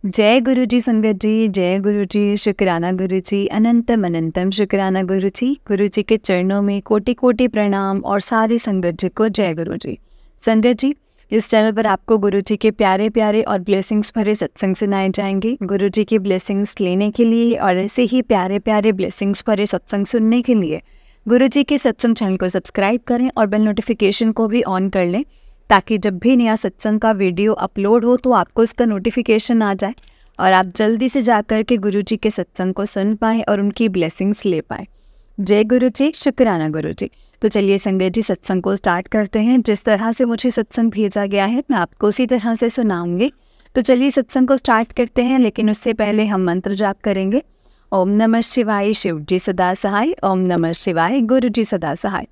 जय गुरु जी संगत जी, जय गुरु जी, शुक्राना गुरु जी, अनंतम अनंतम शुक्राना गुरु जी। गुरु जी के चरणों में कोटि कोटि प्रणाम और सारी संगत जी को जय गुरु जी। संगत जी, इस चैनल पर आपको गुरु जी के प्यारे प्यारे और ब्लेसिंग्स भरे सत्संग सुनाए जाएंगे। गुरु जी की ब्लेसिंग्स लेने के लिए और ऐसे ही प्यारे प्यारे ब्लेसिंग्स भरे सत्संग सुनने के लिए गुरु जी के सत्संग चैनल को सब्सक्राइब करें और बेल नोटिफिकेशन को भी ऑन कर लें, ताकि जब भी नया सत्संग का वीडियो अपलोड हो तो आपको इसका नोटिफिकेशन आ जाए और आप जल्दी से जाकर के गुरु जी के सत्संग को सुन पाएँ और उनकी ब्लेसिंग्स ले पाएँ। जय गुरु जी, शुक्राना गुरु जी। तो चलिए संगत जी, सत्संग को स्टार्ट करते हैं। जिस तरह से मुझे सत्संग भेजा गया है मैं आपको उसी तरह से सुनाऊंगी। तो चलिए सत्संग को स्टार्ट करते हैं, लेकिन उससे पहले हम मंत्र जाप करेंगे। ओम नमः शिवाय, शिव जी सदा सहाय। ओम नमः शिवाय, गुरु जी सदा सहाय।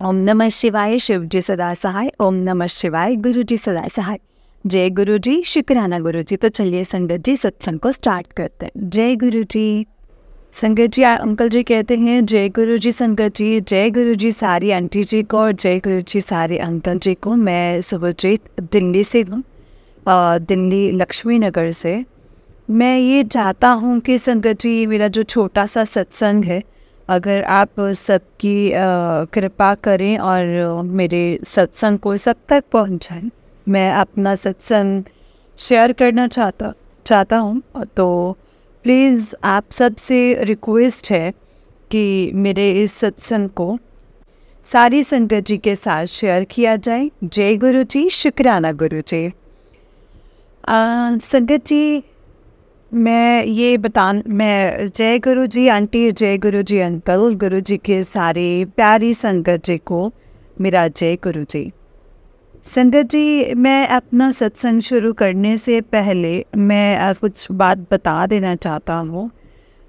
ओम नमः शिवाय, शिव जी सदा सहाय। ओम नमः शिवाय, गुरु जी सदा सहाय। जय गुरु जी, शुक्राना गुरु जी। तो चलिए संगत जी, सत्संग को स्टार्ट करते हैं। जय गुरु जी। संगत जी, अंकल जी कहते हैं जय गुरु जी। संगत जी, जय गुरु जी सारी आंटी जी को और जय गुरु जी सारे अंकल जी को। मैं सुभजीत दिल्ली से हूँ, दिल्ली लक्ष्मी नगर से। मैं ये चाहता हूँ कि संगत जी, मेरा जो छोटा सा सत्संग है, अगर आप सबकी कृपा करें और मेरे सत्संग को सब तक पहुँचाएं। मैं अपना सत्संग शेयर करना चाहता हूँ, तो प्लीज़ आप सबसे रिक्वेस्ट है कि मेरे इस सत्संग को सारी संगत जी के साथ शेयर किया जाए। जय गुरु जी, शुक्राना गुरु जी। संगत जी, मैं जय गुरु जी आंटी, जय गुरु जी अंकल, गुरु जी के सारे प्यारी संगत जी को मेरा जय गुरु जी। संगत जी, मैं अपना सत्संग शुरू करने से पहले मैं कुछ बात बता देना चाहता हूँ।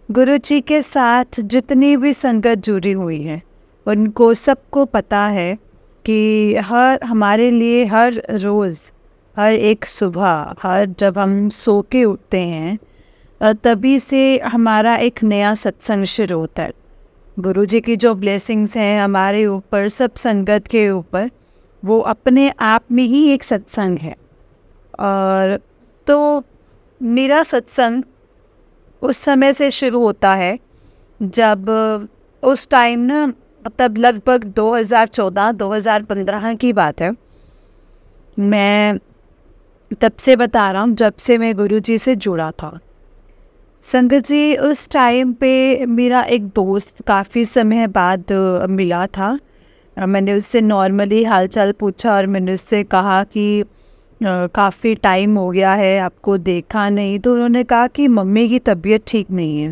गुरु जी के साथ जितनी भी संगत जुड़ी हुई है, उनको सबको पता है कि हमारे लिए हर रोज़, हर एक सुबह, जब हम सो के उठते हैं, तभी से हमारा एक नया सत्संग शुरू होता है। गुरु जी की जो ब्लेसिंग्स हैं हमारे ऊपर, सब संगत के ऊपर, वो अपने आप में ही एक सत्संग है। और तो मेरा सत्संग उस समय से शुरू होता है जब उस टाइम ना, तब लगभग 2014-2015 की बात है। मैं तब से बता रहा हूँ, जब से मैं गुरु जी से जुड़ा था। संगत जी, उस टाइम पे मेरा एक दोस्त काफ़ी समय बाद मिला था। मैंने उससे नॉर्मली हालचाल पूछा और मैंने उससे कहा कि काफ़ी टाइम हो गया है, आपको देखा नहीं। तो उन्होंने कहा कि मम्मी की तबीयत ठीक नहीं है।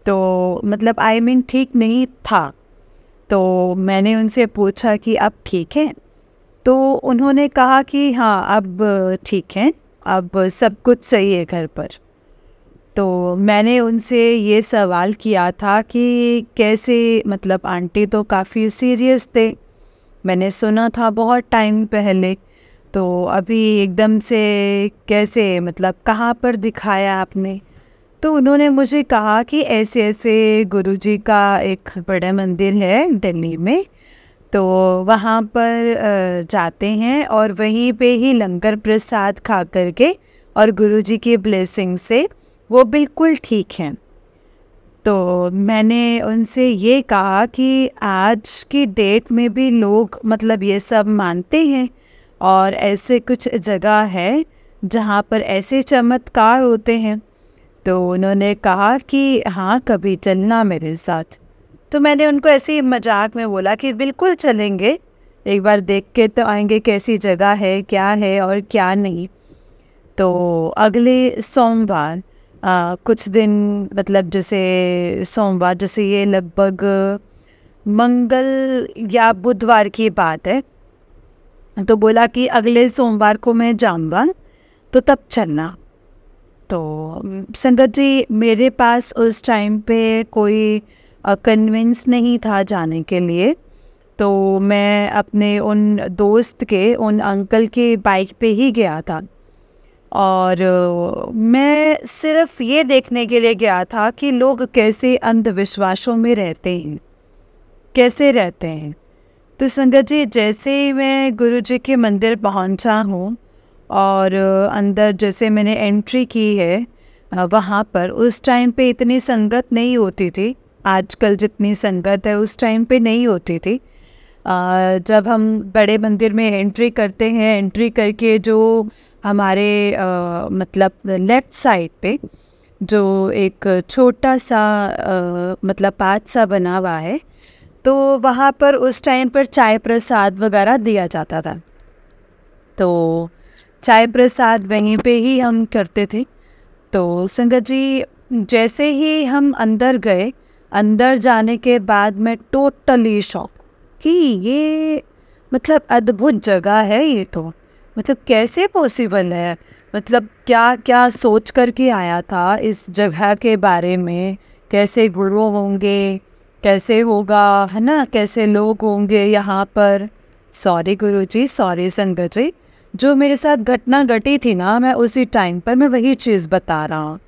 तो मतलब ठीक नहीं था। तो मैंने उनसे पूछा कि अब ठीक है? तो उन्होंने कहा कि हाँ, अब ठीक है, अब सब कुछ सही है घर पर। तो मैंने उनसे ये सवाल किया था कि कैसे, मतलब आंटी तो काफ़ी सीरियस थे, मैंने सुना था बहुत टाइम पहले, तो अभी एकदम से कैसे, मतलब कहाँ पर दिखाया आपने? तो उन्होंने मुझे कहा कि ऐसे ऐसे गुरुजी का एक बड़ा मंदिर है दिल्ली में, तो वहाँ पर जाते हैं और वहीं पे ही लंगर प्रसाद खा करके और गुरुजी की ब्लेसिंग से वो बिल्कुल ठीक हैं। तो मैंने उनसे ये कहा कि आज की डेट में भी लोग मतलब ये सब मानते हैं और ऐसे कुछ जगह है जहाँ पर ऐसे चमत्कार होते हैं। तो उन्होंने कहा कि हाँ, कभी चलना मेरे साथ। तो मैंने उनको ऐसे ही मजाक में बोला कि बिल्कुल चलेंगे, एक बार देख के तो आएंगे कैसी जगह है, क्या है और क्या नहीं। तो अगले सोमवार, कुछ दिन, मतलब जैसे सोमवार, जैसे ये लगभग मंगल या बुधवार की बात है, तो बोला कि अगले सोमवार को मैं जाऊँगा, तो तब चलना। तो संगत जी, मेरे पास उस टाइम पे कोई कन्विंस नहीं था जाने के लिए। तो मैं अपने उन दोस्त के, उन अंकल के बाइक पे ही गया था और मैं सिर्फ ये देखने के लिए गया था कि लोग कैसे अंधविश्वासों में रहते हैं, कैसे रहते हैं। तो संगत जी, जैसे ही मैं गुरु जी के मंदिर पहुंचा हूँ और अंदर जैसे मैंने एंट्री की है वहाँ पर उस टाइम पे इतनी संगत नहीं होती थी, आजकल जितनी संगत है उस टाइम पे नहीं होती थी। जब हम बड़े मंदिर में एंट्री करते हैं, एंट्री करके जो हमारे मतलब लेफ़्ट साइड पे जो एक छोटा सा मतलब पाथ सा बना हुआ है, तो वहाँ पर उस टाइम पर चाय प्रसाद वगैरह दिया जाता था। तो चाय प्रसाद वहीं पे ही हम करते थे। तो संगत जी, जैसे ही हम अंदर गए, अंदर जाने के बाद मैं टोटली शॉक कि ये मतलब अद्भुत जगह है ये तो, मतलब कैसे पॉसिबल है, मतलब क्या क्या सोच कर के आया था इस जगह के बारे में, कैसे गुरु होंगे, कैसे होगा, है ना, कैसे लोग होंगे यहाँ पर। सॉरी गुरुजी, सॉरी संगत जी, जो मेरे साथ घटना घटी थी ना, मैं उसी टाइम पर मैं वही चीज़ बता रहा हूँ।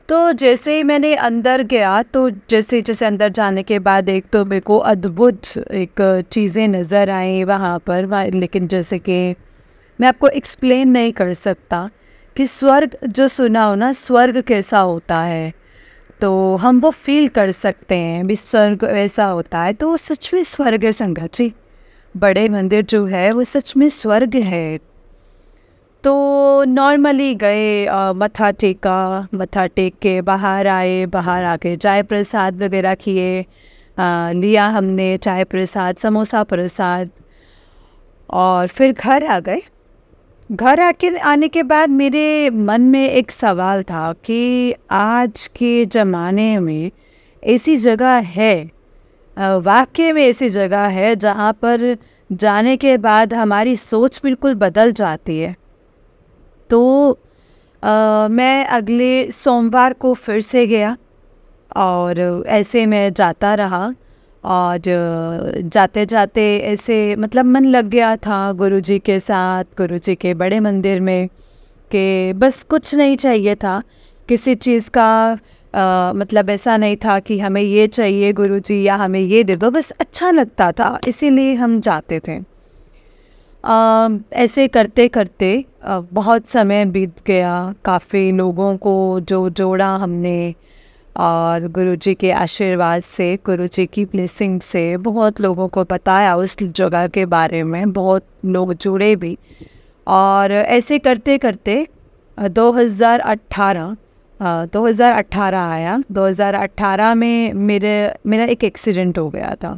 तो जैसे ही मैंने अंदर गया, तो जैसे जैसे अंदर जाने के बाद एक तो मेरे को अद्भुत एक चीज़ें नज़र आई वहाँ पर, लेकिन जैसे कि मैं आपको एक्सप्लेन नहीं कर सकता कि स्वर्ग जो सुना हो ना, स्वर्ग कैसा होता है, तो हम वो फील कर सकते हैं भी स्वर्ग ऐसा होता है। तो वो सच में स्वर्ग है संगत जी, बड़े मंदिर जो है वो सच में स्वर्ग है। तो नॉर्मली गए, मत्था टेका, मत्था टेक के बाहर आए, बाहर आके चाय प्रसाद वगैरह किए, लिया हमने चाय प्रसाद, समोसा प्रसाद, और फिर घर आ गए। घर आने के बाद मेरे मन में एक सवाल था कि आज के ज़माने में ऐसी जगह है, वाकई में ऐसी जगह है जहाँ पर जाने के बाद हमारी सोच बिल्कुल बदल जाती है। तो मैं अगले सोमवार को फिर से गया और ऐसे मैं जाता रहा, और जाते जाते ऐसे मतलब मन लग गया था गुरुजी के साथ, गुरुजी के बड़े मंदिर में, कि बस कुछ नहीं चाहिए था किसी चीज़ का, मतलब ऐसा नहीं था कि हमें ये चाहिए गुरुजी या हमें ये दे दो, बस अच्छा लगता था इसीलिए हम जाते थे। ऐसे करते करते बहुत समय बीत गया, काफ़ी लोगों को जो जोड़ा हमने, और गुरुजी के आशीर्वाद से, गुरुजी की ब्लेसिंग से बहुत लोगों को बताया उस जगह के बारे में, बहुत लोग जुड़े भी। और ऐसे करते करते 2018 आया। 2018 में मेरा एक एक्सीडेंट हो गया था,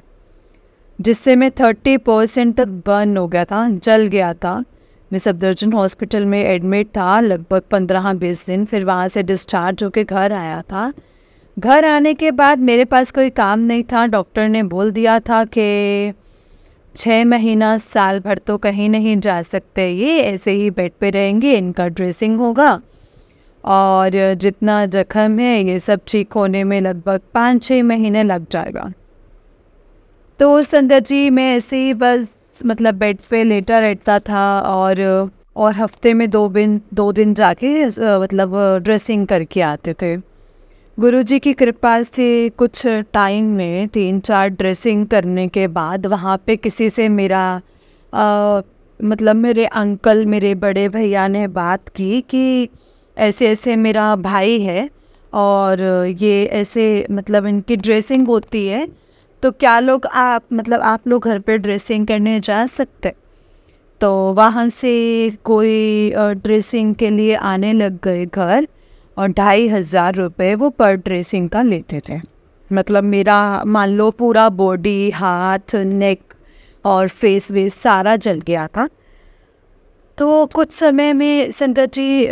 जिससे मैं 30% तक बर्न हो गया था, जल गया था। मैं सफदरजंग हॉस्पिटल में एडमिट था लगभग 15-20 दिन, फिर वहाँ से डिस्चार्ज होकर घर आया था। घर आने के बाद मेरे पास कोई काम नहीं था, डॉक्टर ने बोल दिया था कि 6 महीना साल भर तो कहीं नहीं जा सकते, ये ऐसे ही बेड पे रहेंगे, इनका ड्रेसिंग होगा, और जितना जख्म है ये सब ठीक होने में लगभग 5-6 महीने लग जाएगा। तो संगत जी, मैं ऐसे ही बस मतलब बेड पे लेटा रहता था, और हफ्ते में 2 दिन जाके मतलब ड्रेसिंग करके आते थे। गुरुजी की कृपा से कुछ टाइम में 3-4 ड्रेसिंग करने के बाद वहाँ पे किसी से मेरा मतलब मेरे अंकल, मेरे बड़े भैया ने बात की कि ऐसे ऐसे मेरा भाई है और ये ऐसे मतलब इनकी ड्रेसिंग होती है, तो क्या आप लोग घर पे ड्रेसिंग करने जा सकते। तो वहाँ से कोई ड्रेसिंग के लिए आने लग गए घर, और 2500 रुपये वो पर ड्रेसिंग का लेते थे। मतलब मेरा मान लो पूरा बॉडी, हाथ, नेक और फेस वेस सारा जल गया था। तो कुछ समय में संगत जी,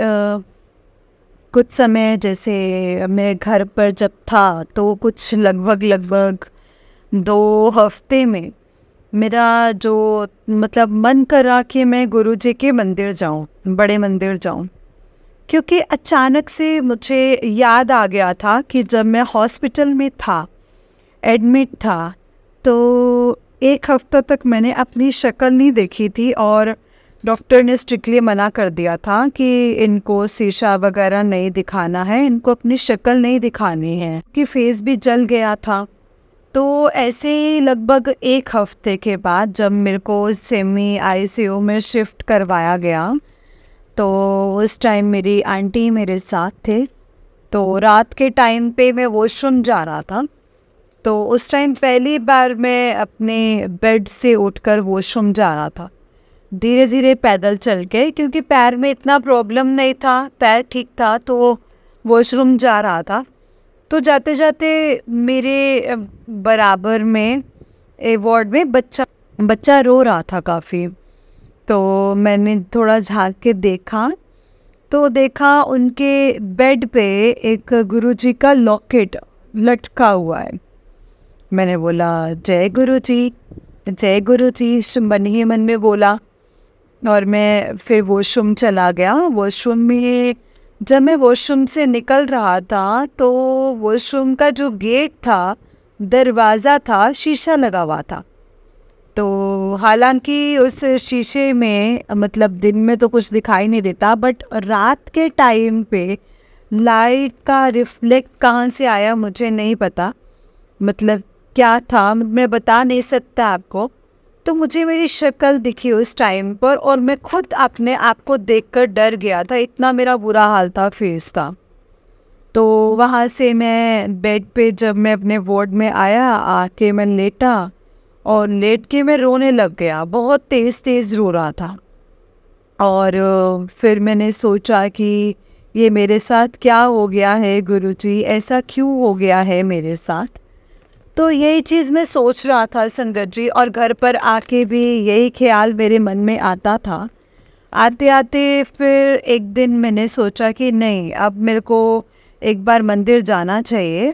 कुछ समय जैसे मैं घर पर जब था, तो कुछ लगभग 2 हफ्ते में मेरा जो मतलब मन करा कि मैं गुरुजी के मंदिर जाऊं, बड़े मंदिर जाऊं, क्योंकि अचानक से मुझे याद आ गया था कि जब मैं हॉस्पिटल में था, एडमिट था, तो 1 हफ्ता तक मैंने अपनी शक्ल नहीं देखी थी, और डॉक्टर ने स्ट्रिक्टली मना कर दिया था कि इनको शीशा वगैरह नहीं दिखाना है, इनको अपनी शक्ल नहीं दिखानी है, कि फेस भी जल गया था। तो ऐसे ही लगभग 1 हफ्ते के बाद जब मेरे को सेमी ICU में शिफ्ट करवाया गया, तो उस टाइम मेरी आंटी मेरे साथ थे। तो रात के टाइम पे मैं वॉशरूम जा रहा था। तो उस टाइम पहली बार मैं अपने बेड से उठकर वॉशरूम जा रहा था, धीरे धीरे पैदल चल के, क्योंकि पैर में इतना प्रॉब्लम नहीं था, पैर ठीक था, तो वॉशरूम जा रहा था। तो जाते जाते मेरे बराबर में वार्ड में बच्चा रो रहा था काफ़ी। तो मैंने थोड़ा झांक के देखा, तो देखा उनके बेड पे एक गुरुजी का लॉकेट लटका हुआ है। मैंने बोला जय गुरुजी, जय गुरुजी, मन ही मन में बोला। और मैं फिर वॉशरूम चला गया। वॉशरूम में जब मैं वॉशरूम से निकल रहा था तो वॉशरूम का जो गेट था, दरवाज़ा था, शीशा लगा हुआ था। तो हालांकि उस शीशे में मतलब दिन में तो कुछ दिखाई नहीं देता, बट रात के टाइम पे लाइट का रिफ्लेक्ट कहाँ से आया मुझे नहीं पता, मतलब क्या था मैं बता नहीं सकता आपको। तो मुझे मेरी शक्ल दिखी उस टाइम पर और मैं खुद अपने आप को देखकर डर गया था, इतना मेरा बुरा हाल था फेस का। तो वहाँ से मैं बेड पे जब मैं अपने वार्ड में आया, आके मैं लेटा और लेट के मैं रोने लग गया, बहुत तेज़ तेज़ रो रहा था। और फिर मैंने सोचा कि ये मेरे साथ क्या हो गया है गुरुजी, ऐसा क्यों हो गया है मेरे साथ। तो यही चीज़ मैं सोच रहा था संगत जी, और घर पर आके भी यही ख्याल मेरे मन में आता था। आते आते फिर एक दिन मैंने सोचा कि नहीं, अब मेरे को एक बार मंदिर जाना चाहिए।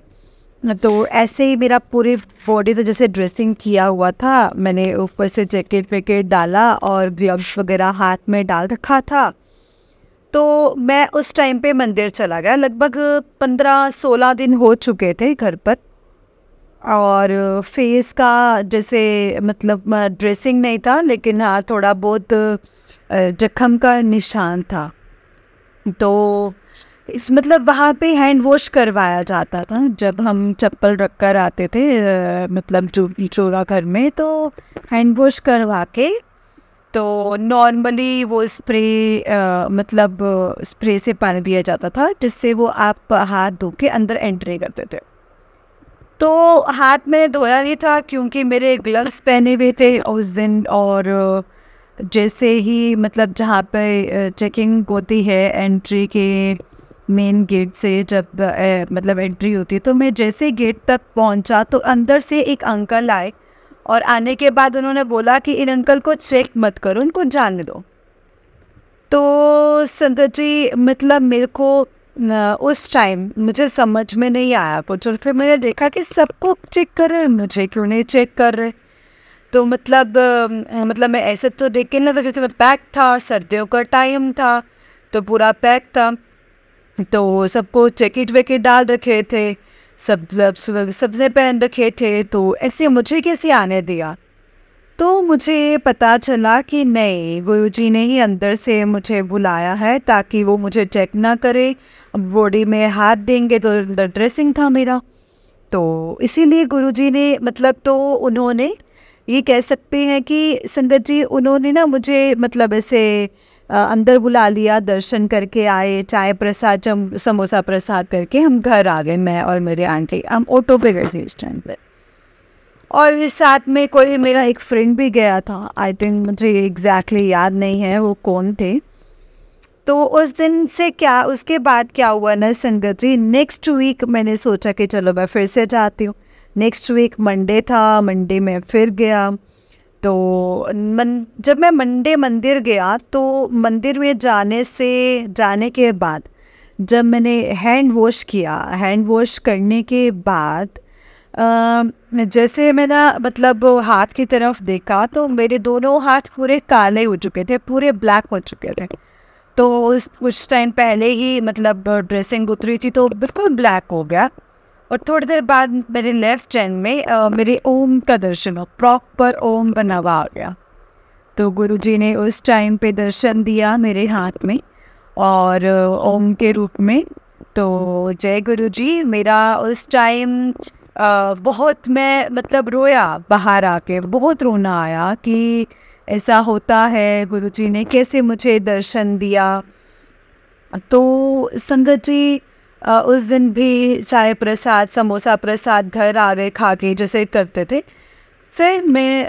तो ऐसे ही मेरा पूरी बॉडी तो जैसे ड्रेसिंग किया हुआ था, मैंने ऊपर से जैकेट वैकेट डाला और ग्लव्स वगैरह हाथ में डाल रखा था। तो मैं उस टाइम पे मंदिर चला गया। लगभग 15-16 दिन हो चुके थे घर पर, और फेस का जैसे मतलब ड्रेसिंग नहीं था, लेकिन हाँ थोड़ा बहुत जख्म का निशान था। तो इस मतलब वहाँ पे हैंड वॉश करवाया जाता था जब हम चप्पल रख कर आते थे, मतलब चोरा घर में, तो हैंड वॉश करवा के तो नॉर्मली वो स्प्रे मतलब स्प्रे से पानी दिया जाता था, जिससे वो आप हाथ धो के अंदर एंट्री करते थे। तो हाथ में धोया नहीं था क्योंकि मेरे ग्लव्स पहने हुए थे उस दिन। और जैसे ही मतलब जहाँ पे चेकिंग होती है एंट्री के मेन गेट से, जब मतलब एंट्री होती है, तो मैं जैसे गेट तक पहुँचा तो अंदर से एक अंकल आए, और आने के बाद उन्होंने बोला कि इन अंकल को चेक मत करो, इनको जाने दो। तो संगत जी मतलब मेरे को उस टाइम मुझे समझ में नहीं आया कुछ, और फिर मैंने देखा कि सबको चेक कर रहे हैं, मुझे क्यों नहीं चेक कर रहे। तो मतलब मैं ऐसे तो देख के ना, क्योंकि मैं पैक था, सर्दियों का टाइम था तो पूरा पैक था, तो सबको जैकेट वैकेट डाल रखे थे, सब सबसे पहन रखे थे, तो ऐसे मुझे कैसे आने दिया। तो मुझे पता चला कि नहीं, गुरुजी ने ही अंदर से मुझे बुलाया है ताकि वो मुझे चेक ना करे। बॉडी में हाथ देंगे तो ड्रेसिंग था मेरा, तो इसीलिए गुरुजी ने मतलब, तो उन्होंने ये कह सकते हैं कि संगत जी उन्होंने ना मुझे मतलब ऐसे अंदर बुला लिया, दर्शन करके आए, चाय प्रसाद समोसा प्रसाद करके हम घर आ गए। मैं और मेरे आंटी हम ऑटो पे गए थे इस टाइम पर, और साथ में कोई मेरा एक फ्रेंड भी गया था। आई थिंक मुझे एग्जैक्टली याद नहीं है वो कौन थे। तो उस दिन से क्या, उसके बाद क्या हुआ ना संगत जी, नेक्स्ट वीक मैंने सोचा कि चलो मैं फिर से जाती हूँ। नेक्स्ट वीक मंडे था, मंडे में फिर गया। तो जब मैं मंडे मंदिर गया तो मंदिर में जाने के बाद जब मैंने हैंड वॉश किया, हैंड वॉश करने के बाद जैसे मैंने मतलब हाथ की तरफ देखा तो मेरे दोनों हाथ पूरे काले हो चुके थे, पूरे ब्लैक हो चुके थे। तो उस कुछ टाइम पहले ही मतलब ड्रेसिंग उतरी थी तो बिल्कुल ब्लैक हो गया। और थोड़ी देर बाद मेरे लेफ्ट हैंड में मेरे ओम का दर्शन हो, प्रॉपर ओम बना हुआ आ गया। तो गुरुजी ने उस टाइम पे दर्शन दिया मेरे हाथ में और ओम के रूप में। तो जय गुरुजी। मेरा उस टाइम बहुत मैं मतलब रोया, बाहर आके बहुत रोना आया कि ऐसा होता है, गुरुजी ने कैसे मुझे दर्शन दिया। तो संगत जी उस दिन भी चाय प्रसाद, समोसा प्रसाद घर आ गए खा के जैसे करते थे। फिर मैं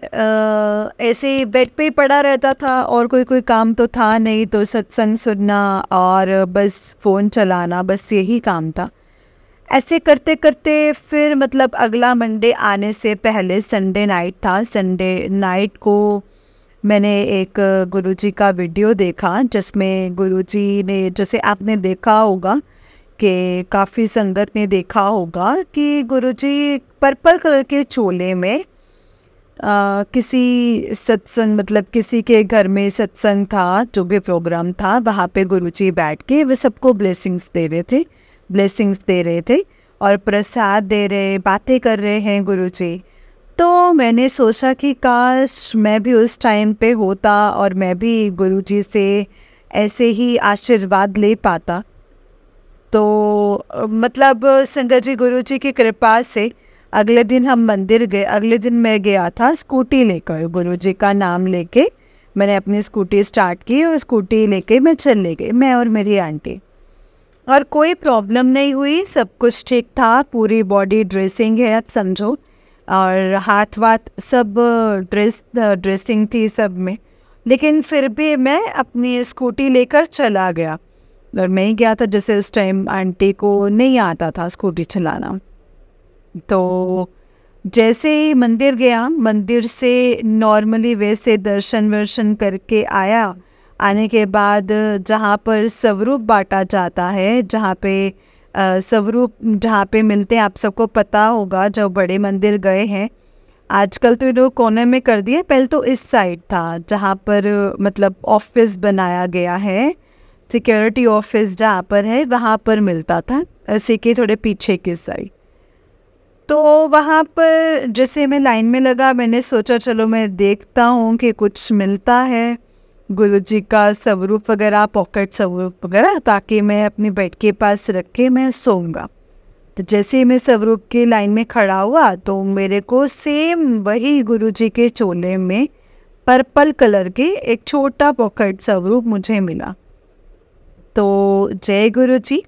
ऐसे ही बेड पे ही पड़ा रहता था और कोई काम तो था नहीं, तो सत्संग सुनना और बस फ़ोन चलाना, बस यही काम था। ऐसे करते करते फिर मतलब अगला मंडे आने से पहले संडे नाइट था। संडे नाइट को मैंने एक गुरुजी का वीडियो देखा जिसमें गुरुजी ने, जैसे आपने देखा होगा कि काफ़ी संगत ने देखा होगा कि गुरुजी पर्पल कलर के चोले में किसी सत्संग, मतलब किसी के घर में सत्संग था, जो भी प्रोग्राम था वहाँ पे गुरुजी बैठ के वे सबको ब्लेसिंग्स दे रहे थे और प्रसाद दे रहे, बातें कर रहे हैं गुरुजी। तो मैंने सोचा कि काश मैं भी उस टाइम पे होता और मैं भी गुरुजी से ऐसे ही आशीर्वाद ले पाता। तो मतलब संगत जी, गुरुजी की कृपा से अगले दिन हम मंदिर गए। अगले दिन मैं गया था स्कूटी लेकर, गुरुजी का नाम लेके मैंने अपनी स्कूटी स्टार्ट की और स्कूटी लेके मैं चले गई, मैं और मेरी आंटी। और कोई प्रॉब्लम नहीं हुई, सब कुछ ठीक था, पूरी बॉडी ड्रेसिंग है आप समझो, और हाथ वाथ सब ड्रेसिंग थी सब में। लेकिन फिर भी मैं अपनी स्कूटी लेकर चला गया और मैं ही गया था, जैसे उस टाइम आंटी को नहीं आता था स्कूटी चलाना। तो जैसे ही मंदिर गया, मंदिर से नॉर्मली वैसे दर्शन वर्शन करके आया। आने के बाद जहाँ पर स्वरूप बांटा जाता है, जहाँ पे स्वरूप जहाँ पे मिलते हैं, आप सबको पता होगा जो बड़े मंदिर गए हैं। आजकल तो ये लोग कोने में कर दिए, पहले तो इस साइड था जहाँ पर मतलब ऑफिस बनाया गया है, सिक्योरिटी ऑफिस जहाँ पर है वहाँ पर मिलता था, उसी के थोड़े पीछे की साइड। तो वहाँ पर जैसे मैं लाइन में लगा, मैंने सोचा चलो मैं देखता हूँ कि कुछ मिलता है गुरुजी का स्वरूप वगैरह, पॉकेट स्वरूप वगैरह, ताकि मैं अपनी बेड के पास रख के मैं सोऊंगा। तो जैसे ही मैं स्वरूप की लाइन में खड़ा हुआ तो मेरे को सेम वही गुरुजी के चोले में पर्पल कलर के एक छोटा पॉकेट स्वरूप मुझे मिला। तो जय गुरुजी,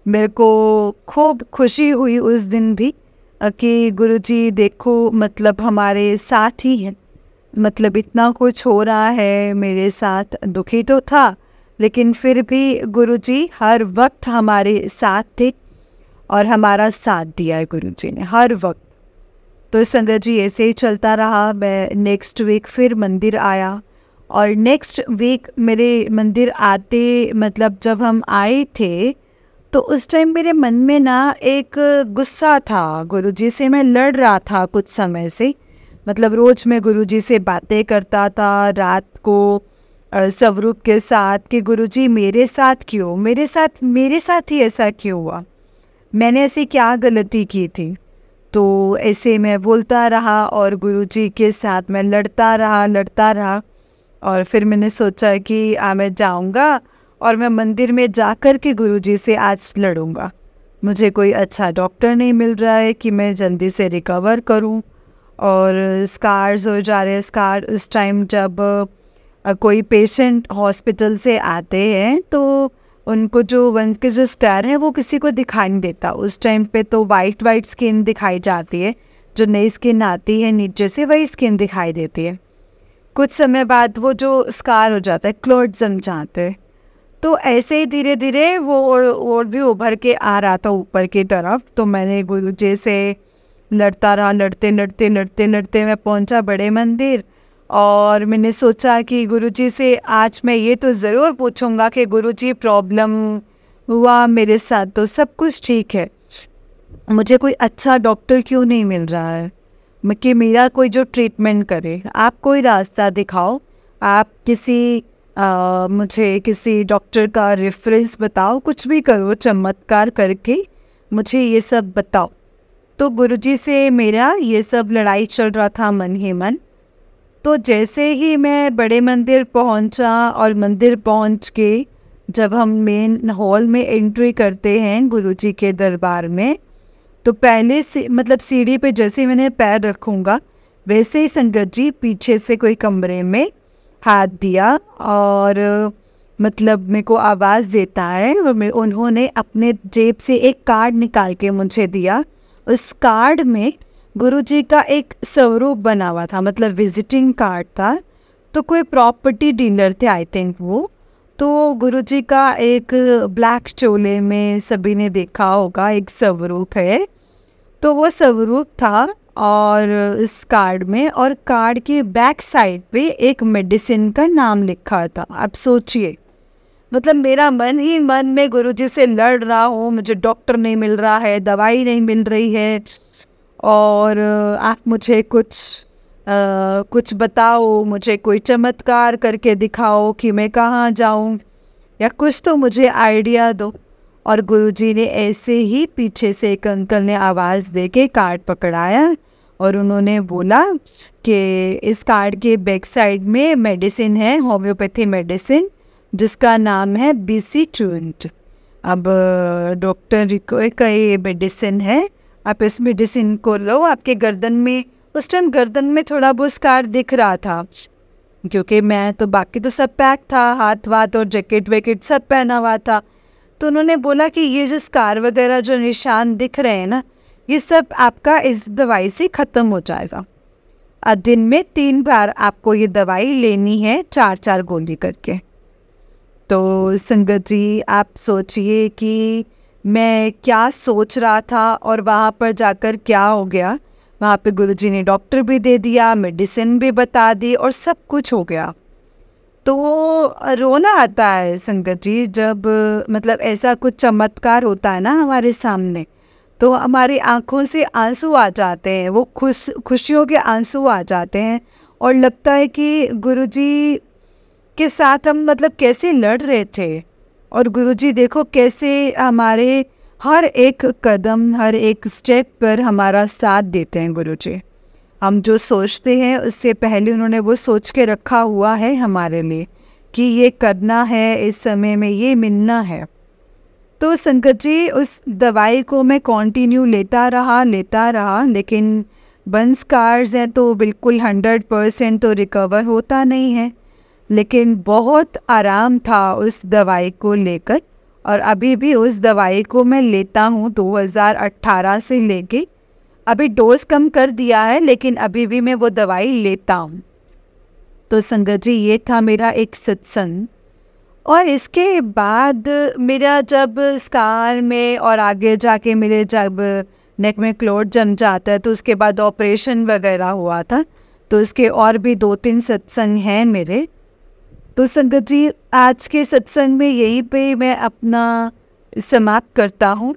मेरे को खूब खुशी हुई उस दिन भी कि गुरुजी देखो मतलब हमारे साथ ही हैं, मतलब इतना कुछ हो रहा है मेरे साथ, दुखी तो था लेकिन फिर भी गुरुजी हर वक्त हमारे साथ थे और हमारा साथ दिया है गुरुजी ने हर वक्त। तो संगत जी ऐसे ही चलता रहा। मैं नेक्स्ट वीक फिर मंदिर आया और नेक्स्ट वीक मेरे मंदिर आते, मतलब जब हम आए थे तो उस टाइम मेरे मन में ना एक गुस्सा था, गुरुजी से मैं लड़ रहा था कुछ समय से। मतलब रोज़ मैं गुरुजी से बातें करता था रात को स्वरूप के साथ कि गुरुजी मेरे साथ क्यों, मेरे साथ ही ऐसा क्यों हुआ, मैंने ऐसी क्या गलती की थी। तो ऐसे मैं बोलता रहा और गुरुजी के साथ मैं लड़ता रहा और फिर मैंने सोचा कि मैं जाऊंगा और मैं मंदिर में जाकर के गुरुजी से आज लड़ूंगा। मुझे कोई अच्छा डॉक्टर नहीं मिल रहा है कि मैं जल्दी से रिकवर करूं, और स्कार्स हो जा रहे हैं। स्कार उस टाइम जब कोई पेशेंट हॉस्पिटल से आते हैं तो उनको उनके जो स्कार है वो किसी को दिखाई नहीं देता। उस टाइम पे तो वाइट स्किन दिखाई जाती है, जो नई स्किन आती है नीचे से वही स्किन दिखाई देती है। कुछ समय बाद वो जो स्कार हो जाता है, क्लॉट जम जाते हैं। तो ऐसे ही धीरे धीरे वो और भी उभर के आ रहा था ऊपर की तरफ। तो मैंने गुरुजी से लड़ता रहा, लड़ते मैं पहुंचा बड़े मंदिर और मैंने सोचा कि गुरुजी से आज मैं ये तो ज़रूर पूछूंगा कि गुरुजी प्रॉब्लम हुआ मेरे साथ तो सब कुछ ठीक है, मुझे कोई अच्छा डॉक्टर क्यों नहीं मिल रहा है कि मेरा कोई जो ट्रीटमेंट करे, आप कोई रास्ता दिखाओ, आप मुझे किसी डॉक्टर का रेफरेंस बताओ, कुछ भी करो, चमत्कार करके मुझे ये सब बताओ। तो गुरुजी से मेरा ये सब लड़ाई चल रहा था मन ही मन। तो जैसे ही मैं बड़े मंदिर पहुंचा और मंदिर पहुंच के जब हम मेन हॉल में एंट्री करते हैं गुरुजी के दरबार में, तो पहले से मतलब सीढ़ी पे जैसे मैंने पैर रखूँगा वैसे ही संगत जी पीछे से कोई कमरे में हाथ दिया और मतलब मेरे को आवाज़ देता है और उन्होंने अपने जेब से एक कार्ड निकाल के मुझे दिया। उस कार्ड में गुरुजी का एक स्वरूप बना हुआ था, मतलब विजिटिंग कार्ड था। तो कोई प्रॉपर्टी डीलर थे आई थिंक वो। तो गुरुजी का एक ब्लैक चोले में सभी ने देखा होगा एक स्वरूप है, तो वो स्वरूप था और इस कार्ड में, और कार्ड के बैक साइड पे एक मेडिसिन का नाम लिखा था। आप सोचिए, मतलब मेरा मन ही मन में गुरुजी से लड़ रहा हूँ, मुझे डॉक्टर नहीं मिल रहा है, दवाई नहीं मिल रही है, और आप मुझे कुछ बताओ, मुझे कोई चमत्कार करके दिखाओ कि मैं कहाँ जाऊँ, या कुछ तो मुझे आइडिया दो। और गुरुजी ने ऐसे ही पीछे से एक अंकल ने आवाज़ दे के कार्ड पकड़ाया और उन्होंने बोला कि इस कार्ड के बैक साइड में मेडिसिन है, होम्योपैथी मेडिसिन, जिसका नाम है BC ट्वेंट। अब डॉक्टर का ये मेडिसिन है, आप इस मेडिसिन को लो। आपके गर्दन में, उस टाइम गर्दन में थोड़ा बहुत स्कार दिख रहा था, क्योंकि मैं तो बाकी तो सब पैक था, हाथ वाथ और जैकेट वैकेट सब पहना हुआ था। तो उन्होंने बोला कि ये जो स्कार वगैरह जो निशान दिख रहे हैं ना, ये सब आपका इस दवाई से ख़त्म हो जाएगा। दिन में 3 बार आपको ये दवाई लेनी है, 4-4 गोली करके। तो संगत जी, आप सोचिए कि मैं क्या सोच रहा था और वहाँ पर जाकर क्या हो गया। वहाँ पे गुरुजी ने डॉक्टर भी दे दिया, मेडिसिन भी बता दी और सब कुछ हो गया। तो रोना आता है संगत जी, जब मतलब ऐसा कुछ चमत्कार होता है ना हमारे सामने, तो हमारी आँखों से आंसू आ जाते हैं, वो खुशियों के आंसू आ जाते हैं, और लगता है कि गुरुजी के साथ हम मतलब कैसे लड़ रहे थे, और गुरुजी देखो कैसे हमारे हर एक कदम, हर एक स्टेप पर हमारा साथ देते हैं गुरुजी। हम जो सोचते हैं उससे पहले उन्होंने वो सोच के रखा हुआ है हमारे लिए कि ये करना है, इस समय में ये मिलना है। तो संकट जी, उस दवाई को मैं कंटिन्यू लेता रहा, लेकिन बर्न स्कार्स हैं तो बिल्कुल 100% तो रिकवर होता नहीं है, लेकिन बहुत आराम था उस दवाई को लेकर। और अभी भी उस दवाई को मैं लेता हूँ 2018 से लेके, अभी डोज कम कर दिया है, लेकिन अभी भी मैं वो दवाई लेता हूँ। तो संगत जी, ये था मेरा एक सत्संग। और इसके बाद मेरा जब स्कार में और आगे जाके मेरे जब नेक में क्लोट जम जाता है, तो उसके बाद ऑपरेशन वगैरह हुआ था, तो इसके और भी 2-3 सत्संग हैं मेरे। तो संगत जी, आज के सत्संग में यहीं पे मैं अपना समाप्त करता हूँ,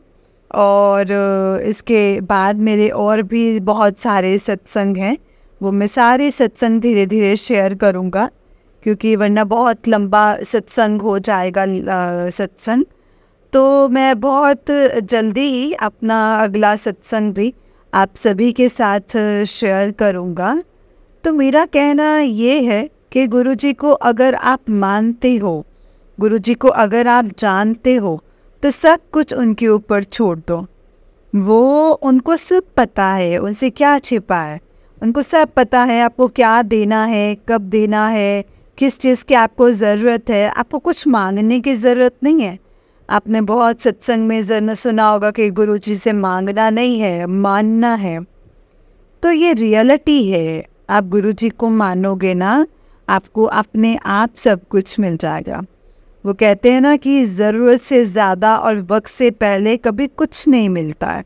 और इसके बाद मेरे और भी बहुत सारे सत्संग हैं, वो मैं सारे सत्संग धीरे धीरे शेयर करूँगा, क्योंकि वरना बहुत लंबा सत्संग हो जाएगा सत्संग। तो मैं बहुत जल्दी ही अपना अगला सत्संग भी आप सभी के साथ शेयर करूँगा। तो मेरा कहना ये है कि गुरुजी को अगर आप मानते हो, गुरुजी को अगर आप जानते हो, तो सब कुछ उनके ऊपर छोड़ दो। वो, उनको सब पता है, उनसे क्या छिपा है, उनको सब पता है आपको क्या देना है, कब देना है, किस चीज़ की आपको ज़रूरत है। आपको कुछ मांगने की ज़रूरत नहीं है। आपने बहुत सत्संग में सुना होगा कि गुरुजी से मांगना नहीं है, मानना है। तो ये रियलिटी है। आप गुरुजी को मानोगे ना, आपको अपने आप सब कुछ मिल जाएगा। वो कहते हैं ना कि ज़रूरत से ज़्यादा और वक्त से पहले कभी कुछ नहीं मिलता है।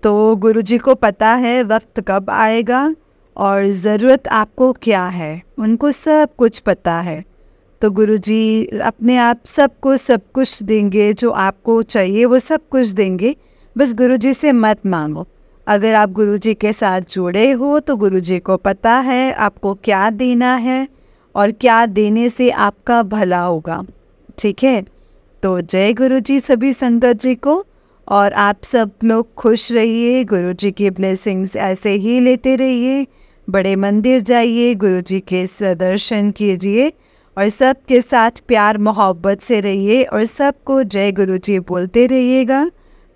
तो गुरुजी को पता है वक्त कब आएगा और ज़रूरत आपको क्या है, उनको सब कुछ पता है। तो गुरुजी अपने आप सबको सब कुछ देंगे, जो आपको चाहिए वो सब कुछ देंगे। बस गुरुजी से मत मांगो। अगर आप गुरुजी के साथ जुड़े हो तो गुरुजी को पता है आपको क्या देना है और क्या देने से आपका भला होगा। ठीक है, तो जय गुरुजी सभी संगत जी को, और आप सब लोग खुश रहिए, गुरुजी की ब्लेसिंग्स ऐसे ही लेते रहिए। बड़े मंदिर जाइए, गुरुजी के दर्शन कीजिए, और सबके साथ प्यार मोहब्बत से रहिए, और सबको जय गुरुजी बोलते रहिएगा।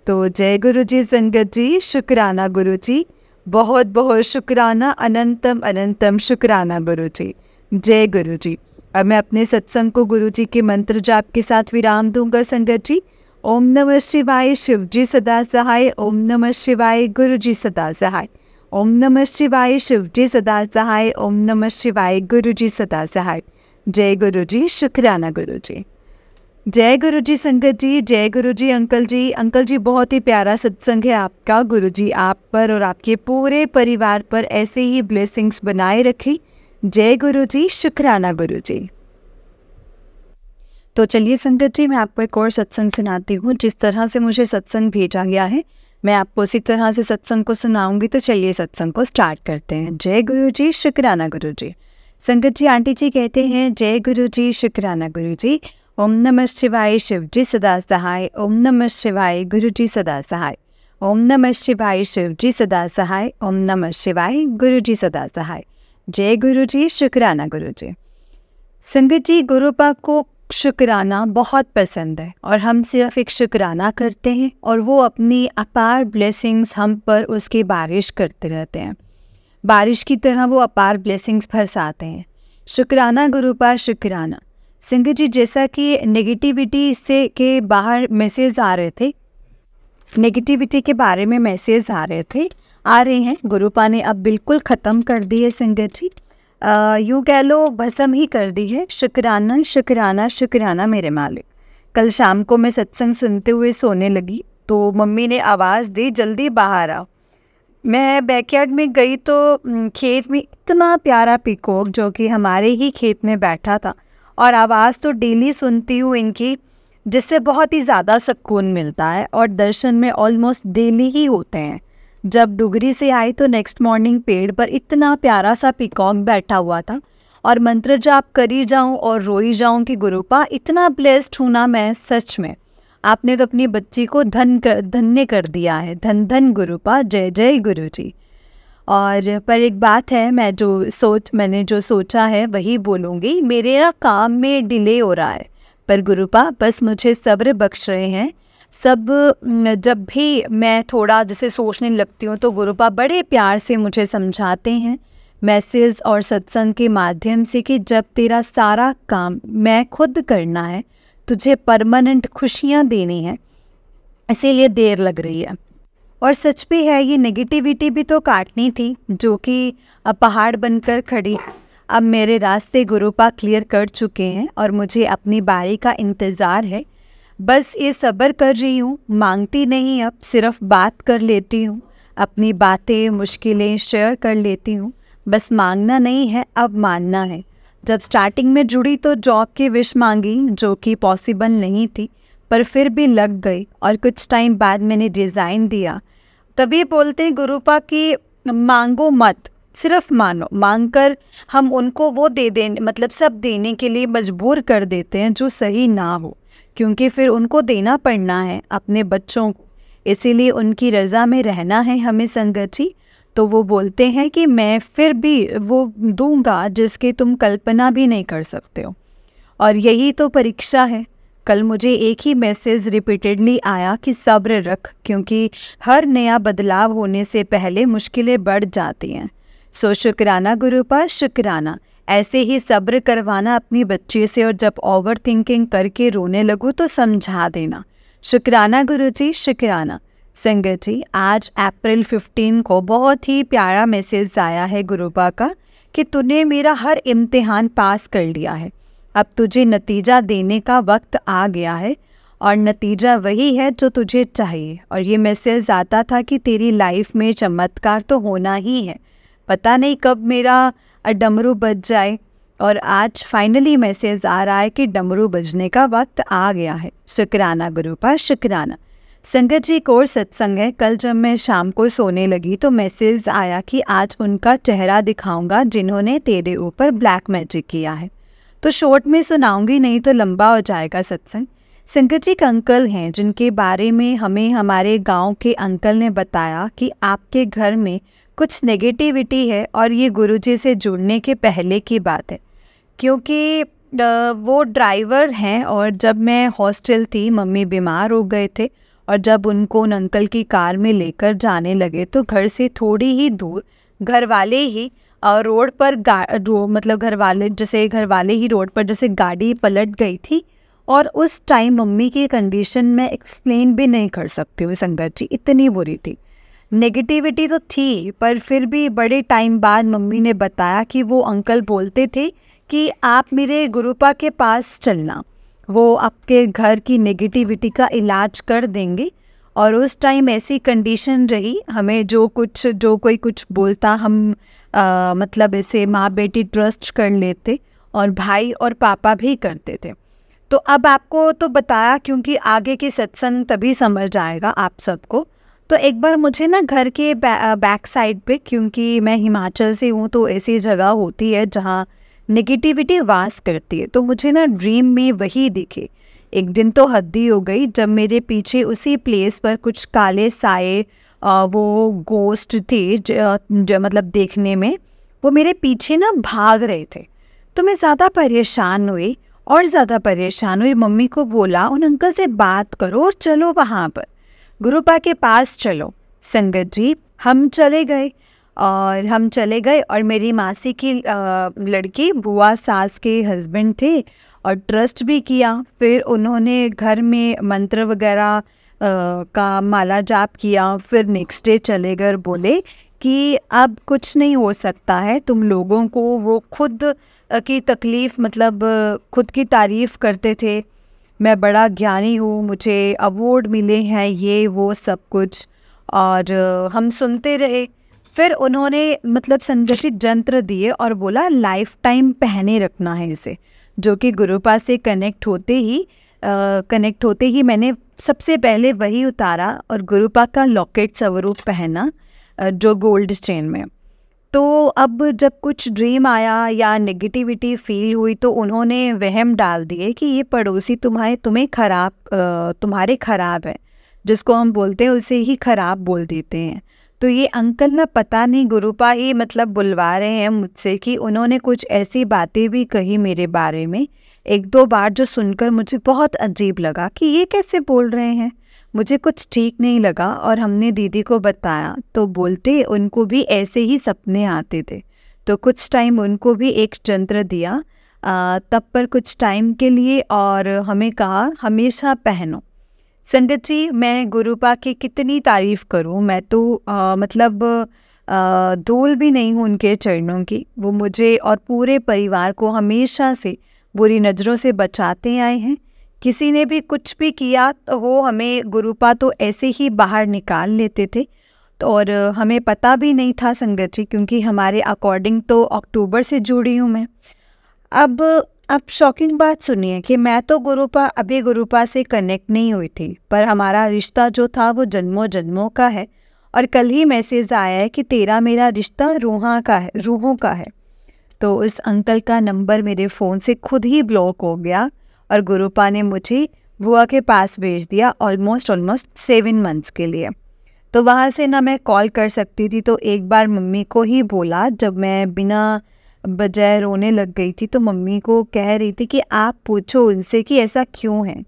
तो जय गुरुजी संगत जी, शुक्राना गुरुजी, बहुत बहुत शुक्राना, अनंतम अनंतम शुक्राना गुरुजी। जय गुरु जी। अब मैं अपने सत्संग को गुरु जी के मंत्र जाप के साथ विराम दूंगा संगत जी। ओम नमः शिवाय, शिव जी सदा सहाय। ओम नमः शिवाय, गुरु जी सदा सहाय। ओम नमः शिवाय, शिव जी सदा सहाय। ओम नमः शिवाय, गुरु जी सदा सहाय। जय गुरु जी, शुक्राना गुरु जी। जय गुरु जी संगत जी, जय गुरु जी अंकल जी। अंकल जी, बहुत ही प्यारा सत्संग है आपका। गुरु जी आप पर और आपके पूरे परिवार पर ऐसे ही ब्लेसिंग्स बनाए रखें। जय गुरु जी, शुक्राना गुरु जी। तो चलिए संगत जी, मैं आपको एक और सत्संग सुनाती हूँ। जिस तरह से मुझे सत्संग भेजा गया है मैं आपको उसी तरह से सत्संग को सुनाऊंगी। तो चलिए सत्संग को स्टार्ट करते हैं। जय गुरु जी, शुक्राना गुरु जी। संगत जी, आंटी जी कहते हैं जय गुरु जी, शुक्राना गुरु जी। ओम नमः शिवाय, शिव जी सदा सहाय। ओम नमः शिवाय, गुरु जी सदा सहाय। ओम नमः शिवाय, शिव जी सदा सहाय। ओम नमः शिवाय, गुरु जी सदा सहाय। जय गुरु जी, शुक्राना गुरु जी। संगत जी, गुरुपा को शुक्राना बहुत पसंद है और हम सिर्फ एक शुक्राना करते हैं और वो अपनी अपार ब्लेसिंग्स हम पर उसकी बारिश करते रहते हैं। बारिश की तरह वो अपार ब्लेसिंग्स बरसाते हैं। शुक्राना गुरुपा, शुक्राना। संगत जी, जैसा कि नेगेटिविटी से के बाहर मैसेज आ रहे थे, नेगेटिविटी के बारे में मैसेज आ रहे हैं, गुरुपा ने अब बिल्कुल ख़त्म कर दी है संगत जी। यूँ कह लो भस्म ही कर दी है। शुक्राना शुक्राना शुक्राना मेरे मालिक। कल शाम को मैं सत्संग सुनते हुए सोने लगी तो मम्मी ने आवाज़ दी, जल्दी बाहर आओ। मैं बैकयार्ड में गई तो खेत में इतना प्यारा पीकॉक जो कि हमारे ही खेत में बैठा था, और आवाज़ तो डेली सुनती हूँ इनकी, जिससे बहुत ही ज़्यादा सुकून मिलता है और दर्शन में ऑलमोस्ट डेली ही होते हैं। जब डुगरी से आई तो नेक्स्ट मॉर्निंग पेड़ पर इतना प्यारा सा पीकॉक बैठा हुआ था और मंत्र जाप करी जाऊं और रोई जाऊं कि गुरुपा इतना ब्लेस्ड हूँ ना मैं, सच में आपने तो अपनी बच्ची को धन्य कर दिया है। धन धन गुरुपा, जय जय गुरु जी। और पर एक बात है, मैंने जो सोचा है वही बोलूँगी। मेरे ना काम में डिले हो रहा है, पर गुरुपा बस मुझे सब्र बख्श रहे हैं। जब भी मैं थोड़ा जैसे सोचने लगती हूँ तो गुरुपा बड़े प्यार से मुझे समझाते हैं मैसेज और सत्संग के माध्यम से कि जब तेरा सारा काम मैं खुद करना है, तुझे परमानेंट खुशियाँ देनी है, इसीलिए देर लग रही है। और सच भी है, ये नेगेटिविटी भी तो काटनी थी जो कि पहाड़ बनकर खड़ी। अब मेरे रास्ते गुरुपा क्लियर कर चुके हैं और मुझे अपनी बारी का इंतज़ार है। बस ये सब्र कर रही हूँ, मांगती नहीं, अब सिर्फ बात कर लेती हूँ, अपनी बातें मुश्किलें शेयर कर लेती हूँ। बस मांगना नहीं है, अब मानना है। जब स्टार्टिंग में जुड़ी तो जॉब की विश मांगी जो कि पॉसिबल नहीं थी, पर फिर भी लग गई और कुछ टाइम बाद मैंने रिज़ाइन दिया। तभी बोलते गुरुपा कि मांगो मत, सिर्फ मानो। मांगकर हम उनको वो दे दें, मतलब सब देने के लिए मजबूर कर देते हैं जो सही ना हो, क्योंकि फिर उनको देना पड़ना है अपने बच्चों को, इसीलिए उनकी रज़ा में रहना है हमें संगत जी। तो वो बोलते हैं कि मैं फिर भी वो दूंगा जिसकी तुम कल्पना भी नहीं कर सकते हो, और यही तो परीक्षा है। कल मुझे एक ही मैसेज रिपीटेडली आया कि सब्र रख, क्योंकि हर नया बदलाव होने से पहले मुश्किलें बढ़ जाती हैं। सो शुक्राना गुरुपा, शुक्राना। ऐसे ही सब्र करवाना अपनी बच्ची से, और जब ओवर थिंकिंग करके रोने लगूँ तो समझा देना। शुक्राना गुरुजी, शुक्राना। संगत जी, आज अप्रैल 15 को बहुत ही प्यारा मैसेज आया है गुरुपा का कि तूने मेरा हर इम्तिहान पास कर लिया है, अब तुझे नतीजा देने का वक्त आ गया है, और नतीजा वही है जो तुझे चाहिए। और ये मैसेज आता था कि तेरी लाइफ में चमत्कार तो होना ही है, पता नहीं कब मेरा डमरू बज जाए, और आज फाइनली मैसेज आ रहा है कि डमरू बजने का वक्त आ गया है। शुक्राना गुरुपा, शुक्राना। संगत जी, एक और सत्संग है। कल जब मैं शाम को सोने लगी तो मैसेज आया कि आज उनका चेहरा दिखाऊंगा जिन्होंने तेरे ऊपर ब्लैक मैजिक किया है। तो शॉर्ट में सुनाऊंगी, नहीं तो लंबा हो जाएगा सत्संग। संगत जी, एक अंकल हैं जिनके बारे में हमें हमारे गांव के अंकल ने बताया कि आपके घर में कुछ नेगेटिविटी है, और ये गुरुजी से जुड़ने के पहले की बात है, क्योंकि वो ड्राइवर हैं और जब मैं हॉस्टल थी, मम्मी बीमार हो गए थे, और जब उनको उन अंकल की कार में लेकर जाने लगे तो घर से थोड़ी ही दूर घर वाले ही रोड पर मतलब घर वाले ही रोड पर जैसे गाड़ी पलट गई थी। और उस टाइम मम्मी की कंडीशन मैं एक्सप्लेन भी नहीं कर सकती हूँ संगत जी, इतनी बुरी थी। नेगेटिविटी तो थी, पर फिर भी बड़े टाइम बाद मम्मी ने बताया कि वो अंकल बोलते थे कि आप मेरे गुरुपा के पास चलना, वो आपके घर की नेगेटिविटी का इलाज कर देंगे। और उस टाइम ऐसी कंडीशन रही, हमें जो कोई कुछ बोलता हम मतलब ऐसे माँ बेटी ट्रस्ट कर लेते, और भाई और पापा भी करते थे। तो अब आपको तो बताया क्योंकि आगे की सत्संग तभी समझ आएगा आप सबको। तो एक बार मुझे ना घर के बैक साइड पे, क्योंकि मैं हिमाचल से हूँ तो ऐसी जगह होती है जहाँ नेगेटिविटी वास करती है, तो मुझे ना ड्रीम में वही दिखे। एक दिन तो हद ही हो गई जब मेरे पीछे उसी प्लेस पर कुछ काले साए, वो गोस्ट थे मतलब देखने में वो मेरे पीछे ना भाग रहे थे। तो मैं ज़्यादा परेशान हुई और ज़्यादा परेशान हुई। मम्मी को बोला उन अंकल से बात करो और चलो वहाँ पर गुरुपा के पास चलो। संगत जी हम चले गए और मेरी मासी की लड़की बुआ सास के हस्बैंड थे और ट्रस्ट भी किया। फिर उन्होंने घर में मंत्र वगैरह का माला जाप किया। फिर नेक्स्ट डे चले गए, बोले कि अब कुछ नहीं हो सकता है तुम लोगों को। वो खुद की तकलीफ़ मतलब खुद की तारीफ़ करते थे, मैं बड़ा ज्ञानी हूँ, मुझे अवार्ड मिले हैं, ये वो सब कुछ। और हम सुनते रहे। फिर उन्होंने मतलब संगठित जंत्र दिए और बोला लाइफ टाइम पहने रखना है इसे, जो कि गुरुपा से कनेक्ट होते ही मैंने सबसे पहले वही उतारा और गुरुपा का लॉकेट स्वरूप पहना, जो गोल्ड चेन में। तो अब जब कुछ ड्रीम आया या नेगेटिविटी फील हुई तो उन्होंने वहम डाल दिए कि ये पड़ोसी तुम्हें तुम्हारे खराब है, जिसको हम बोलते हैं उसे ही खराब बोल देते हैं। तो ये अंकल ना पता नहीं गुरुपा ही मतलब बुलवा रहे हैं मुझसे कि उन्होंने कुछ ऐसी बातें भी कही मेरे बारे में एक दो बार, जो सुनकर मुझे बहुत अजीब लगा कि ये कैसे बोल रहे हैं। मुझे कुछ ठीक नहीं लगा और हमने दीदी को बताया तो बोलते उनको भी ऐसे ही सपने आते थे। तो कुछ टाइम उनको भी एक जंत्र दिया तब पर कुछ टाइम के लिए, और हमें कहा हमेशा पहनो। संगत जी मैं गुरुपा की कितनी तारीफ़ करूं, मैं तो मतलब धूल भी नहीं हूं उनके चरणों की। वो मुझे और पूरे परिवार को हमेशा से बुरी नज़रों से बचाते आए हैं। किसी ने भी कुछ भी किया तो वो हमें गुरुपा तो ऐसे ही बाहर निकाल लेते थे। तो और हमें पता भी नहीं था संगत जी, क्योंकि हमारे अकॉर्डिंग तो अक्टूबर से जुड़ी हूँ मैं। अब शॉकिंग बात सुनिए कि मैं तो गुरुपा से कनेक्ट नहीं हुई थी, पर हमारा रिश्ता जो था वो जन्मों जन्मों का है। और कल ही मैसेज आया है कि तेरा मेरा रिश्ता रूहों का है। तो उस अंकल का नंबर मेरे फ़ोन से खुद ही ब्लॉक हो गया और गुरुपा ने मुझे बुआ के पास भेज दिया ऑलमोस्ट 7 मंथ्स के लिए। तो वहाँ से ना मैं कॉल कर सकती थी। तो एक बार मम्मी को ही बोला, जब मैं बिना बजाय रोने लग गई थी तो मम्मी को कह रही थी कि आप पूछो उनसे कि ऐसा क्यों है।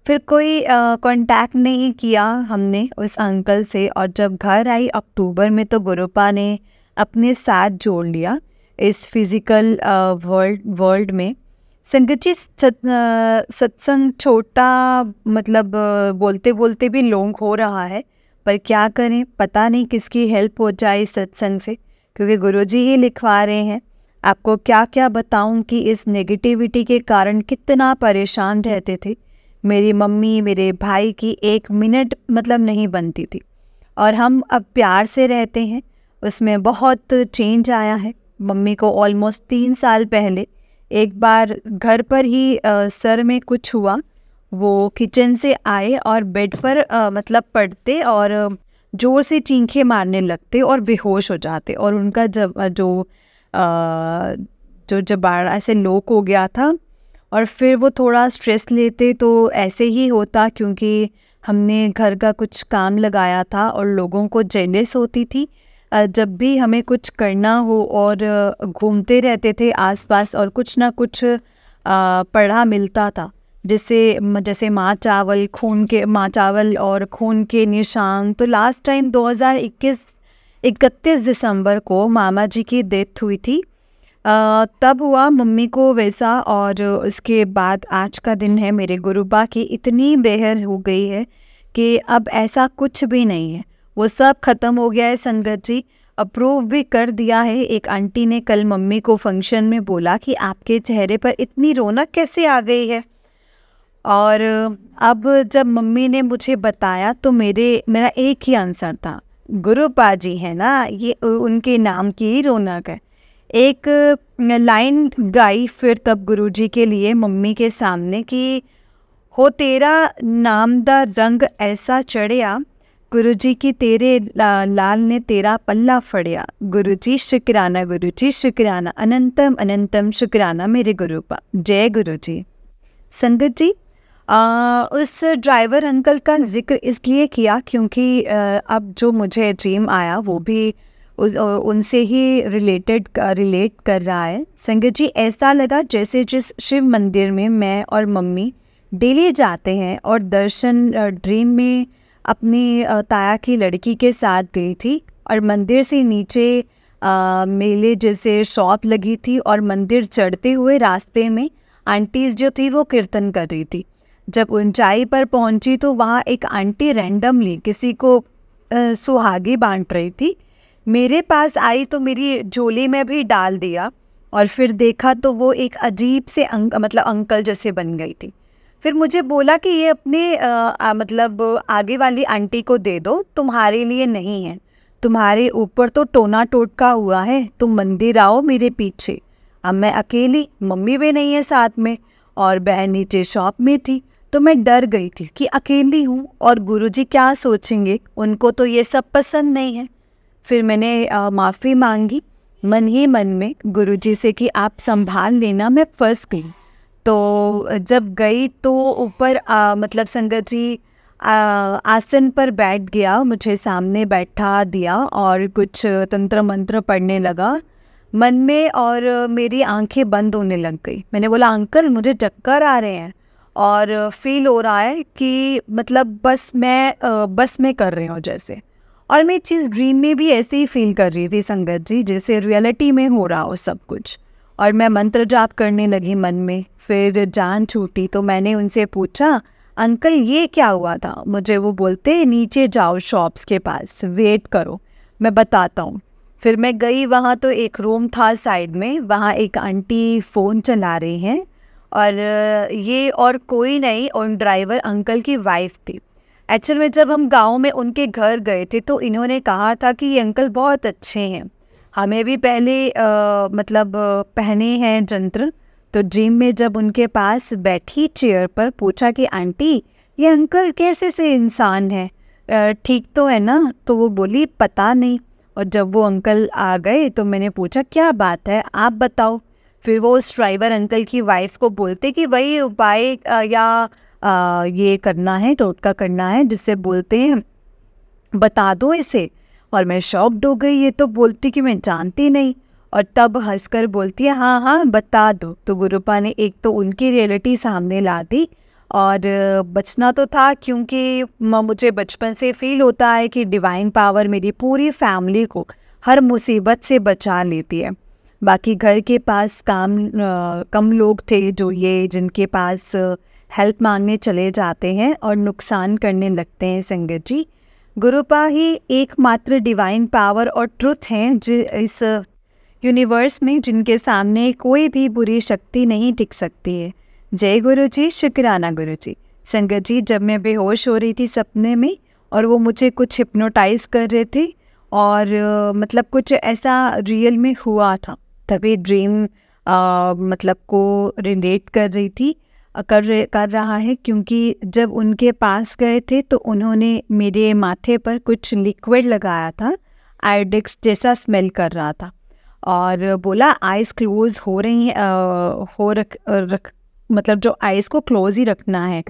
फिर कोई कांटेक्ट नहीं किया हमने उस अंकल से। और जब घर आई अक्टूबर में तो गुरुपा ने अपने साथ जोड़ लिया इस फिज़िकल वर्ल्ड में। संगत जी सत्संग छोटा मतलब बोलते बोलते भी लॉन्ग हो रहा है, पर क्या करें, पता नहीं किसकी हेल्प हो जाए इस सत्संग से, क्योंकि गुरुजी ही लिखवा रहे हैं। आपको क्या क्या बताऊं कि इस नेगेटिविटी के कारण कितना परेशान रहते थे। मेरी मम्मी मेरे भाई की 1 मिनट मतलब नहीं बनती थी, और हम अब प्यार से रहते हैं। उसमें बहुत चेंज आया है। मम्मी को ऑलमोस्ट 3 साल पहले एक बार घर पर ही सर में कुछ हुआ, वो किचन से आए और बेड पर मतलब पड़ते और ज़ोर से चींखें मारने लगते और बेहोश हो जाते। और उनका जो जबाड़ा ऐसे लॉक हो गया था। और फिर वो थोड़ा स्ट्रेस लेते तो ऐसे ही होता, क्योंकि हमने घर का कुछ काम लगाया था और लोगों को जेलस होती थी जब भी हमें कुछ करना हो। और घूमते रहते थे आसपास और कुछ ना कुछ पढ़ा मिलता था, जैसे माँ चावल और खून के निशान। तो लास्ट टाइम 2021 31 दिसंबर को मामा जी की डेथ हुई थी। तब हुआ मम्मी को वैसा, और उसके बाद आज का दिन है मेरे गुरुबा की इतनी बेहर हो गई है कि अब ऐसा कुछ भी नहीं है, वो सब ख़त्म हो गया है संगत जी। अप्रूव भी कर दिया है। एक आंटी ने कल मम्मी को फंक्शन में बोला कि आपके चेहरे पर इतनी रौनक कैसे आ गई है। और अब जब मम्मी ने मुझे बताया तो मेरा एक ही आंसर था, गुरुपा जी है ना, ये उनके नाम की ही रौनक है। एक लाइन गाई फिर तब गुरुजी के लिए मम्मी के सामने कि हो तेरा नाम दा रंग ऐसा चढ़िया, गुरुजी की तेरे लाल ने तेरा पल्ला फड़िया। गुरुजी शुक्राना, अनंतम अनंतम शुक्राना मेरे गुरुपा। जय गुरुजी। संगत जी, उस ड्राइवर अंकल का जिक्र इसलिए किया क्योंकि अब जो मुझे ड्रीम आया वो भी उनसे ही रिलेट कर रहा है। संगत जी, ऐसा लगा जैसे जिस शिव मंदिर में मैं और मम्मी डेली जाते हैं और दर्शन ड्रीम में अपनी ताया की लड़की के साथ गई थी, और मंदिर से नीचे मेले जैसे शॉप लगी थी, और मंदिर चढ़ते हुए रास्ते में आंटीज़ जो थी वो कीर्तन कर रही थी। जब ऊंचाई पर पहुंची तो वहाँ एक आंटी रैंडमली किसी को सुहागी बांट रही थी। मेरे पास आई तो मेरी झोली में भी डाल दिया, और फिर देखा तो वो एक अजीब से अंकल जैसे बन गई थी। फिर मुझे बोला कि ये अपने आगे वाली आंटी को दे दो, तुम्हारे लिए नहीं है, तुम्हारे ऊपर तो टोना टोटका हुआ है, तुम मंदिर आओ मेरे पीछे। अब मैं अकेली, मम्मी भी नहीं है साथ में, और बहन नीचे शॉप में थी, तो मैं डर गई थी कि अकेली हूँ और गुरुजी क्या सोचेंगे, उनको तो ये सब पसंद नहीं है। फिर मैंने माफ़ी मांगी मन ही मन में गुरुजी से कि आप संभाल लेना, मैं फंस गई। तो जब गई तो ऊपर संगत जी आसन पर बैठ गया, मुझे सामने बैठा दिया और कुछ तंत्र मंत्र पढ़ने लगा मन में, और मेरी आंखें बंद होने लग गई। मैंने बोला, अंकल मुझे चक्कर आ रहे हैं और फील हो रहा है कि बस मैं कर रही हूँ जैसे। और मैं चीज़ ड्रीम में भी ऐसे ही फील कर रही थी संगत जी, जैसे रियलिटी में हो रहा हो सब कुछ। और मैं मंत्र जाप करने लगी मन में। फिर जान छूटी तो मैंने उनसे पूछा, अंकल ये क्या हुआ था? मुझे वो बोलते, नीचे जाओ शॉप्स के पास, वेट करो, मैं बताता हूँ। फिर मैं गई वहाँ, तो एक रूम था साइड में, वहाँ एक आंटी फ़ोन चला रही हैं, और ये और कोई नहीं, उन ड्राइवर अंकल की वाइफ थी। एक्चुअल में जब हम गांव में उनके घर गए थे तो इन्होंने कहा था कि ये अंकल बहुत अच्छे हैं, हमें भी पहले पहने हैं जंत्र। तो ड्रीम में जब उनके पास बैठी चेयर पर, पूछा कि आंटी ये अंकल कैसे से इंसान है, ठीक तो है ना? तो वो बोली पता नहीं। और जब वो अंकल आ गए तो मैंने पूछा क्या बात है, आप बताओ। फिर वो उस ड्राइवर अंकल की वाइफ को बोलते कि वही उपाय ये करना है, टोटका करना है, जिससे बोलते हैं बता दो इसे। और मैं शॉक्ड हो गई, ये तो बोलती कि मैं जानती नहीं, और तब हंसकर बोलती है हाँ हाँ बता दो। तो गुरुपा ने एक तो उनकी रियलिटी सामने ला दी, और बचना तो था क्योंकि मुझे बचपन से फील होता है कि डिवाइन पावर मेरी पूरी फैमिली को हर मुसीबत से बचा लेती है। बाकी घर के पास कम लोग थे जिनके पास हेल्प मांगने चले जाते हैं और नुकसान करने लगते हैं संगत जी। गुरुपा ही एकमात्र डिवाइन पावर और ट्रुथ हैं जो इस यूनिवर्स में, जिनके सामने कोई भी बुरी शक्ति नहीं टिक सकती है। जय गुरु जी, शुक्राना गुरु जी। संगत जी, जब मैं बेहोश हो रही थी सपने में, और वो मुझे कुछ हिप्नोटाइज कर रहे थे, और कुछ ऐसा रियल में हुआ था, तभी ड्रीम को रिलेट कर रही थी, कर रहा है। क्योंकि जब उनके पास गए थे तो उन्होंने मेरे माथे पर कुछ लिक्विड लगाया था, आयोडेक्स जैसा स्मेल कर रहा था, और बोला आइज़ क्लोज हो रही हैं, जो आइज़ को क्लोज ही रखना है।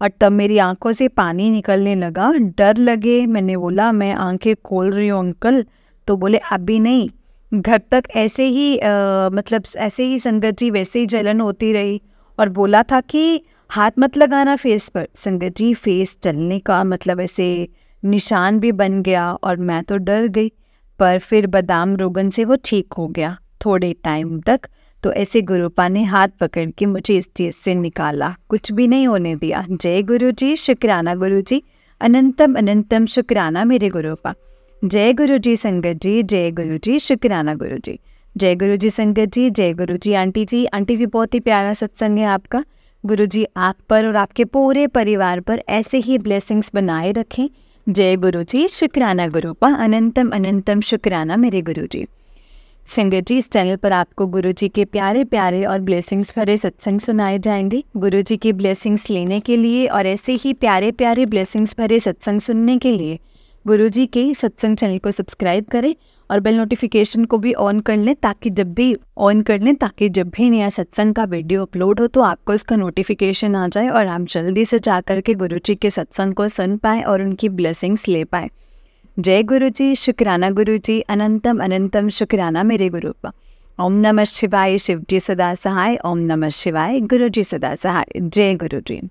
और तब मेरी आंखों से पानी निकलने लगा, डर लगे। मैंने बोला मैं आंखें खोल रही हूँ अंकल। तो बोले अभी नहीं, घर तक ऐसे ही संगत जी वैसे ही जलन होती रही। और बोला था कि हाथ मत लगाना फेस पर। संगत जी, फेस जलने का ऐसे निशान भी बन गया, और मैं तो डर गई। पर फिर बादाम रोगन से वो ठीक हो गया थोड़े टाइम तक। तो ऐसे गुरुपा ने हाथ पकड़ के मुझे इस चीज़ से निकाला, कुछ भी नहीं होने दिया। जय गुरु जी, शुक्राना गुरु जी, अनंतम अनंतम शुक्राना मेरे गुरुपा। जय गुरु जी संगत जी, जय गुरु जी, शुक्राना गुरु जी। जय गुरु जी संगत जी, जय गुरु जी आंटी जी। आंटी जी बहुत ही प्यारा सत्संग है आपका। गुरु जी आप पर और आपके पूरे परिवार पर ऐसे ही ब्लेसिंग्स बनाए रखें। जय गुरु जी, शुक्राना गुरुपा, अनंतम अनंतम शुक्राना मेरे गुरु जी। संगत जी, इस चैनल पर आपको गुरु जी के प्यारे प्यारे और ब्लेसिंग्स भरे सत्संग सुनाए जाएंगे। गुरु जी की ब्लेसिंग्स लेने के लिए और ऐसे ही प्यारे प्यारे ब्लेसिंग्स भरे सत्संग सुनने के लिए गुरु जी के सत्संग चैनल को सब्सक्राइब करें और बेल नोटिफिकेशन को भी ऑन कर लें, ताकि जब भी नया सत्संग का वीडियो अपलोड हो तो आपको इसका नोटिफिकेशन आ जाए और आप जल्दी से जा कर के गुरु जी के सत्संग को सुन पाएँ और उनकी ब्लेसिंग्स ले पाएँ। जय गुरु जी, शुक्राना गुरु जी, अनंतम अनंतम शुक्राना मेरे गुरुपा। ओम नमः शिवाय, शिव जी सदा सहाय। ओम नमः शिवाय, गुरु जी सदा सहाय। जय गुरु जी।